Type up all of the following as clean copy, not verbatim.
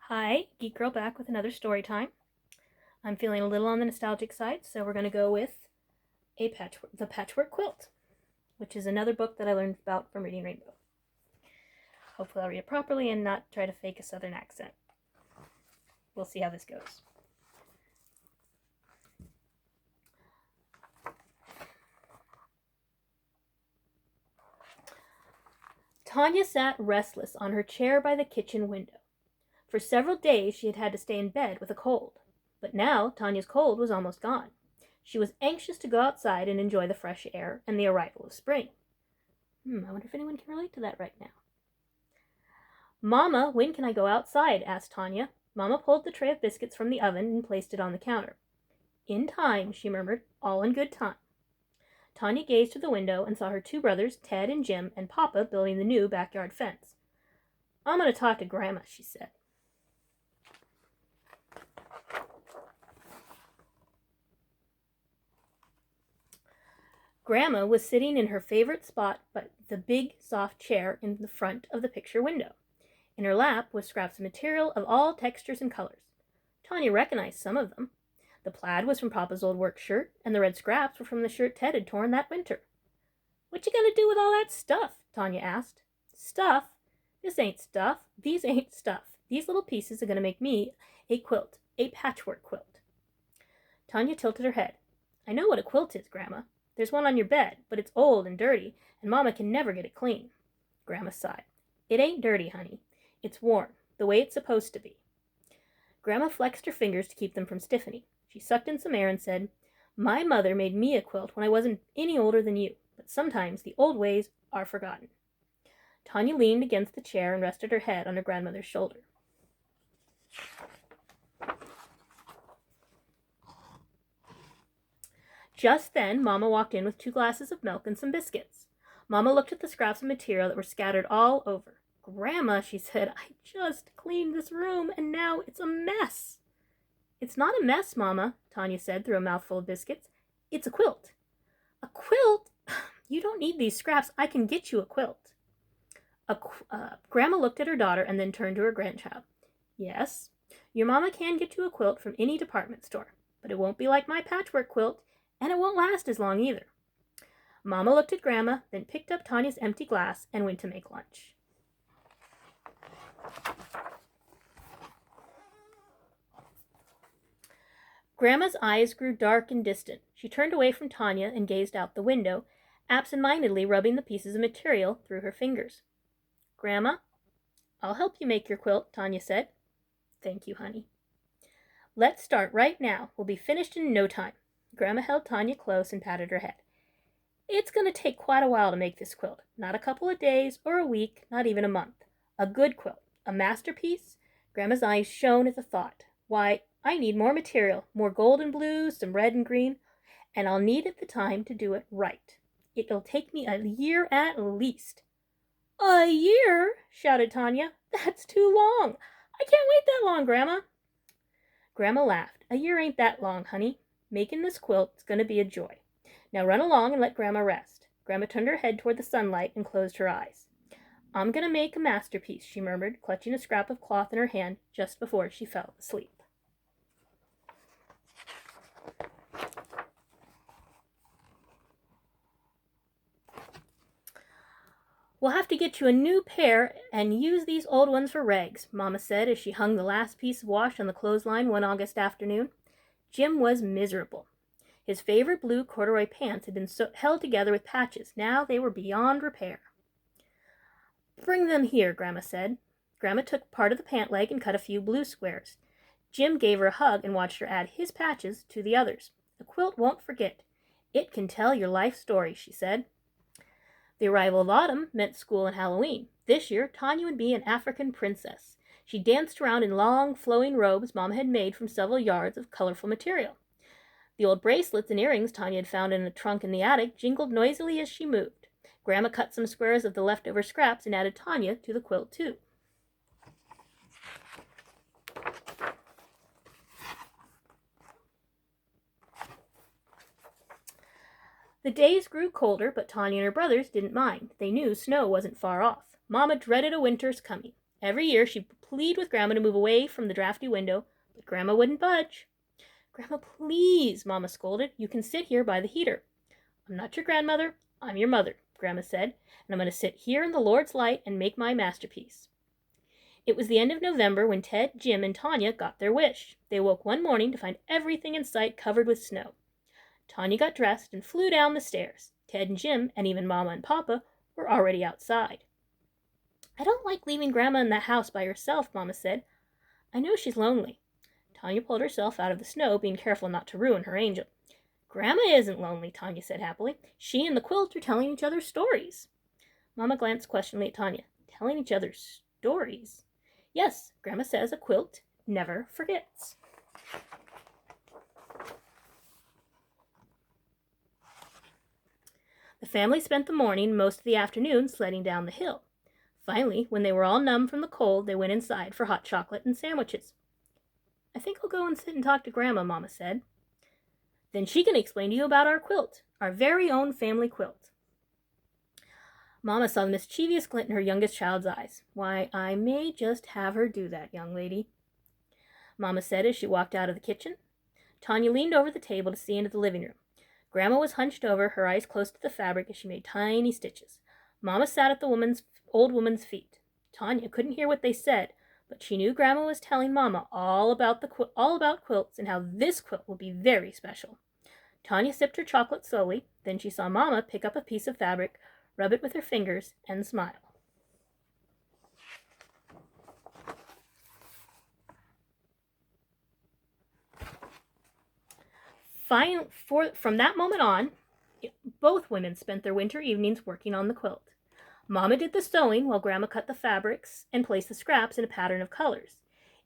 Hi, Geek Girl back with another story time. I'm feeling a little on the nostalgic side, so we're going to go with the Patchwork Quilt, which is another book that I learned about from reading Rainbow. Hopefully I'll read it properly and not try to fake a southern accent. We'll see how this goes. Tanya sat restless on her chair by the kitchen window. For several days she had had to stay in bed with a cold, but now Tanya's cold was almost gone. She was anxious to go outside and enjoy the fresh air and the arrival of spring. I wonder if anyone can relate to that right now. "Mama, when can I go outside?" asked Tanya. Mama pulled the tray of biscuits from the oven and placed it on the counter. "In time," she murmured, "all in good time." Tanya gazed through the window and saw her two brothers, Ted and Jim, and Papa building the new backyard fence. "I'm going to talk to Grandma," she said. Grandma was sitting in her favorite spot by the big, soft chair in the front of the picture window. In her lap was scraps of material of all textures and colors. Tanya recognized some of them. The plaid was from Papa's old work shirt, and the red scraps were from the shirt Ted had torn that winter. "What you gonna do with all that stuff?" Tanya asked. "Stuff? This ain't stuff. These ain't stuff. These little pieces are gonna make me a quilt, a patchwork quilt." Tanya tilted her head. "I know what a quilt is, Grandma. There's one on your bed, but it's old and dirty, and Mama can never get it clean." Grandma sighed. "It ain't dirty, honey. It's warm, the way it's supposed to be." Grandma flexed her fingers to keep them from stiffening. She sucked in some air and said, "My mother made me a quilt when I wasn't any older than you, but sometimes the old ways are forgotten." Tanya leaned against the chair and rested her head on her grandmother's shoulder. Just then, Mama walked in with 2 glasses of milk and some biscuits. Mama looked at the scraps of material that were scattered all over. "Grandma," she said, "I just cleaned this room, and now it's a mess." "It's not a mess, Mama," Tanya said through a mouthful of biscuits. "It's a quilt." "A quilt? You don't need these scraps. I can get you a quilt." Grandma looked at her daughter and then turned to her grandchild. "Yes, your Mama can get you a quilt from any department store, but it won't be like my patchwork quilt, and it won't last as long either." Mama looked at Grandma, then picked up Tanya's empty glass and went to make lunch. Grandma's eyes grew dark and distant. She turned away from Tanya and gazed out the window, absent-mindedly rubbing the pieces of material through her fingers. "Grandma, I'll help you make your quilt," Tanya said. "Thank you, honey." "Let's start right now. We'll be finished in no time." Grandma held Tanya close and patted her head. "It's going to take quite a while to make this quilt. Not a couple of days or a week, not even a month. A good quilt, a masterpiece?" Grandma's eyes shone at the thought. "Why, I need more material, more gold and blue, some red and green, and I'll need the time to do it right. It'll take me a year at least." "A year?" shouted Tanya. "That's too long. I can't wait that long, Grandma." Grandma laughed. "A year ain't that long, honey. Making this quilt's going to be a joy. Now run along and let Grandma rest." Grandma turned her head toward the sunlight and closed her eyes. "I'm going to make a masterpiece," she murmured, clutching a scrap of cloth in her hand just before she fell asleep. "We'll have to get you a new pair and use these old ones for rags," Mama said as she hung the last piece of wash on the clothesline one August afternoon. Jim was miserable. His favorite blue corduroy pants had been held together with patches. Now they were beyond repair. "Bring them here," Grandma said. Grandma took part of the pant leg and cut a few blue squares. Jim gave her a hug and watched her add his patches to the others. "A quilt won't forget. It can tell your life story," she said. The arrival of autumn meant school and Halloween. This year, Tanya would be an African princess. She danced around in long, flowing robes Mama had made from several yards of colorful material. The old bracelets and earrings Tanya had found in a trunk in the attic jingled noisily as she moved. Grandma cut some squares of the leftover scraps and added Tanya to the quilt, too. The days grew colder, but Tanya and her brothers didn't mind. They knew snow wasn't far off. Mama dreaded a winter's coming. Every year she pleaded with Grandma to move away from the drafty window, but Grandma wouldn't budge. Grandma, please, Mama scolded. You can sit here by the heater. I'm not your grandmother. I'm your mother, Grandma said, and I'm going to sit here in the Lord's light and make my masterpiece. It was the end of November when Ted, Jim, and Tanya got their wish. They woke one morning to find everything in sight covered with snow. Tanya got dressed and flew down the stairs. Ted and Jim, and even Mama and Papa, were already outside. I don't like leaving Grandma in that house by herself, Mama said. I know she's lonely. Tanya pulled herself out of the snow, being careful not to ruin her angel. Grandma isn't lonely, Tanya said happily. She and the quilt are telling each other stories. Mama glanced questioningly at Tanya. Telling each other stories? Yes, Grandma says a quilt never forgets. The family spent the morning and most of the afternoon sledding down the hill. Finally, when they were all numb from the cold, they went inside for hot chocolate and sandwiches. I think I'll go and sit and talk to Grandma, Mama said. Then she can explain to you about our quilt, our very own family quilt. Mama saw the mischievous glint in her youngest child's eyes. Why, I may just have her do that, young lady, Mama said as she walked out of the kitchen. Tanya leaned over the table to see into the living room. Grandma was hunched over, her eyes close to the fabric as she made tiny stitches. Mama sat at the old woman's feet. Tanya couldn't hear what they said, but she knew Grandma was telling Mama all about quilts and how this quilt will be very special. Tanya sipped her chocolate slowly. Then she saw Mama pick up a piece of fabric, rub it with her fingers, and smile. From that moment on, both women spent their winter evenings working on the quilt. Mama did the sewing while Grandma cut the fabrics and placed the scraps in a pattern of colors.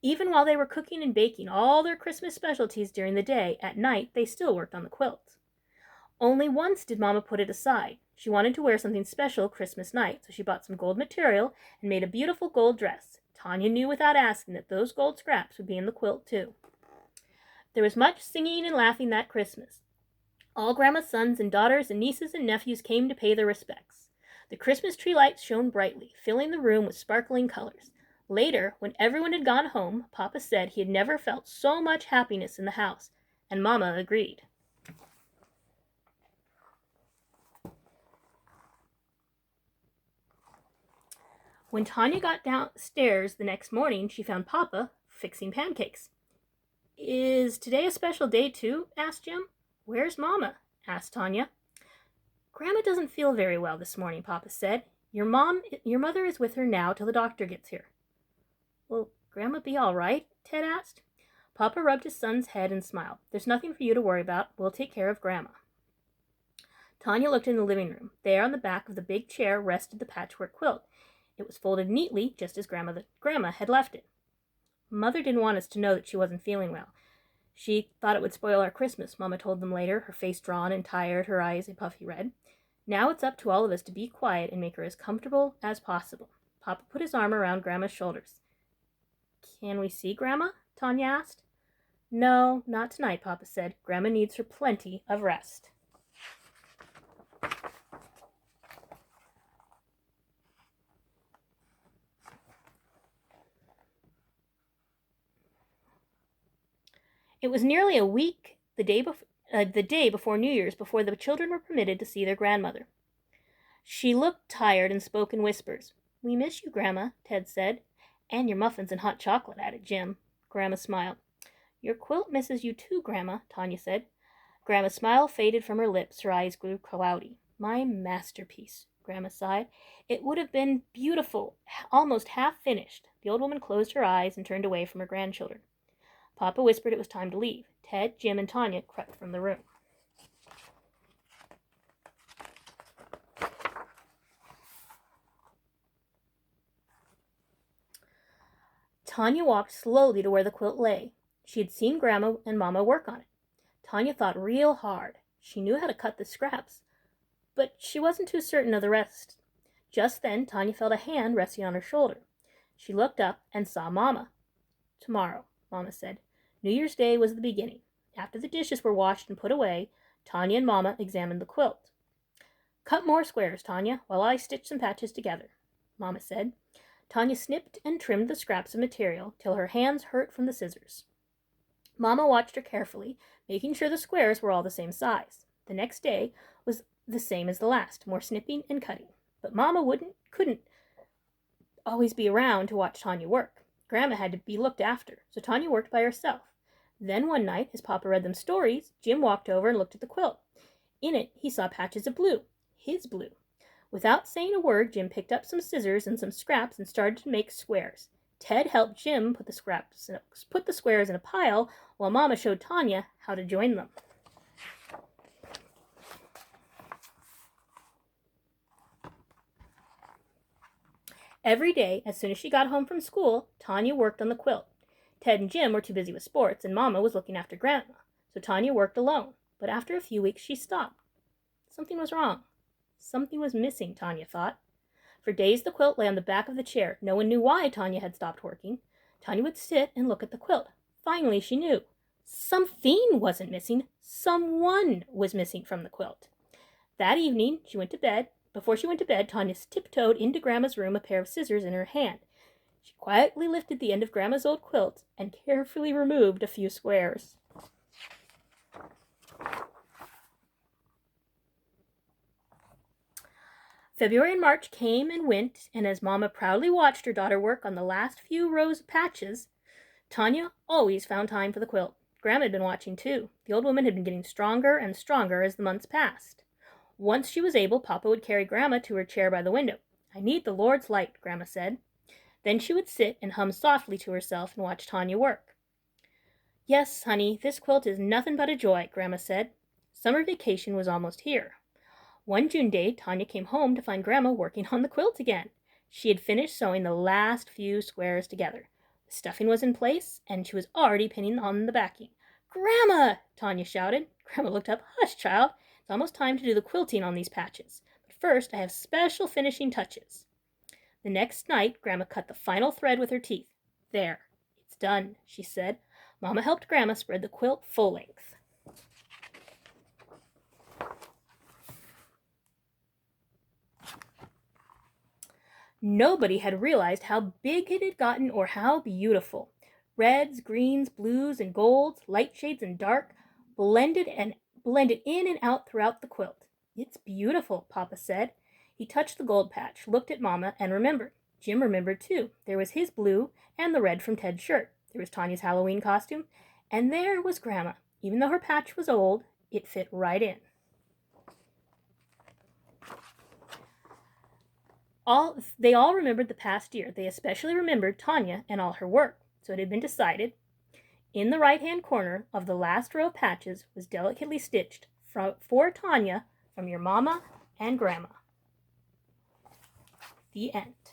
Even while they were cooking and baking all their Christmas specialties during the day, at night they still worked on the quilt. Only once did Mama put it aside. She wanted to wear something special Christmas night, so she bought some gold material and made a beautiful gold dress. Tanya knew without asking that those gold scraps would be in the quilt too. There was much singing and laughing that Christmas. All Grandma's sons and daughters and nieces and nephews came to pay their respects. The Christmas tree lights shone brightly, filling the room with sparkling colors. Later, when everyone had gone home, Papa said he had never felt so much happiness in the house, and Mama agreed. When Tanya got downstairs the next morning, she found Papa fixing pancakes. Is today a special day too? Asked Jim. Where's Mama? Asked Tanya. Grandma doesn't feel very well this morning, Papa said. Your mother is with her now till the doctor gets here. Will Grandma be all right? Ted asked. Papa rubbed his son's head and smiled. There's nothing for you to worry about. We'll take care of Grandma. Tanya looked in the living room. There on the back of the big chair rested the patchwork quilt. It was folded neatly, just as Grandma had left it. Mother didn't want us to know that she wasn't feeling well. She thought it would spoil our Christmas, Mama told them later, her face drawn and tired, her eyes a puffy red. Now it's up to all of us to be quiet and make her as comfortable as possible. Papa put his arm around Grandma's shoulders. Can we see Grandma? Tanya asked. No, not tonight, Papa said. Grandma needs her plenty of rest. It was nearly a week, the day before New Year's, before the children were permitted to see their grandmother. She looked tired and spoke in whispers. We miss you, Grandma, Ted said. And your muffins and hot chocolate, added Jim. Grandma smiled. Your quilt misses you too, Grandma, Tanya said. Grandma's smile faded from her lips. Her eyes grew cloudy. My masterpiece, Grandma sighed. It would have been beautiful, almost half finished. The old woman closed her eyes and turned away from her grandchildren. Papa whispered it was time to leave. Ted, Jim, and Tanya crept from the room. Tanya walked slowly to where the quilt lay. She had seen Grandma and Mama work on it. Tanya thought real hard. She knew how to cut the scraps, but she wasn't too certain of the rest. Just then, Tanya felt a hand resting on her shoulder. She looked up and saw Mama. Tomorrow, Mama said. New Year's Day was the beginning. After the dishes were washed and put away, Tanya and Mama examined the quilt. Cut more squares, Tanya, while I stitch some patches together, Mama said. Tanya snipped and trimmed the scraps of material till her hands hurt from the scissors. Mama watched her carefully, making sure the squares were all the same size. The next day was the same as the last, more snipping and cutting. But Mama couldn't always be around to watch Tanya work. Grandma had to be looked after, so Tanya worked by herself. Then one night, as Papa read them stories, Jim walked over and looked at the quilt. In it, he saw patches of blue, his blue. Without saying a word, Jim picked up some scissors and some scraps and started to make squares. Ted helped Jim put the squares in a pile, while Mama showed Tanya how to join them. Every day, as soon as she got home from school, Tanya worked on the quilt. Ted and Jim were too busy with sports, and Mama was looking after Grandma, so Tanya worked alone. But after a few weeks, she stopped. Something was wrong. Something was missing, Tanya thought. For days, the quilt lay on the back of the chair. No one knew why Tanya had stopped working. Tanya would sit and look at the quilt. Finally, she knew. Something wasn't missing. Someone was missing from the quilt. That evening, she went to bed. Before she went to bed, Tanya tiptoed into Grandma's room, a pair of scissors in her hand. She quietly lifted the end of Grandma's old quilt and carefully removed a few squares. February and March came and went, and as Mama proudly watched her daughter work on the last few rows of patches, Tanya always found time for the quilt. Grandma had been watching too. The old woman had been getting stronger and stronger as the months passed. Once she was able, Papa would carry Grandma to her chair by the window. "I need the Lord's light," Grandma said. Then she would sit and hum softly to herself and watch Tanya work. "Yes, honey, this quilt is nothing but a joy," Grandma said. Summer vacation was almost here. One June day, Tanya came home to find Grandma working on the quilt again. She had finished sewing the last few squares together. The stuffing was in place, and she was already pinning on the backing. "Grandma!" Tanya shouted. Grandma looked up. "Hush, child. It's almost time to do the quilting on these patches. But first, I have special finishing touches." The next night, Grandma cut the final thread with her teeth. "There, it's done," she said. Mama helped Grandma spread the quilt full length. Nobody had realized how big it had gotten or how beautiful. Reds, greens, blues, and golds, light shades and dark, blended in and out throughout the quilt. "It's beautiful," Papa said. He touched the gold patch, looked at Mama, and remembered. Jim remembered too. There was his blue and the red from Ted's shirt. There was Tanya's Halloween costume. And there was Grandma. Even though her patch was old, it fit right in. They all remembered the past year. They especially remembered Tanya and all her work. So it had been decided. In the right-hand corner of the last row of patches was delicately stitched, "For Tanya, from your Mama and Grandma." The end.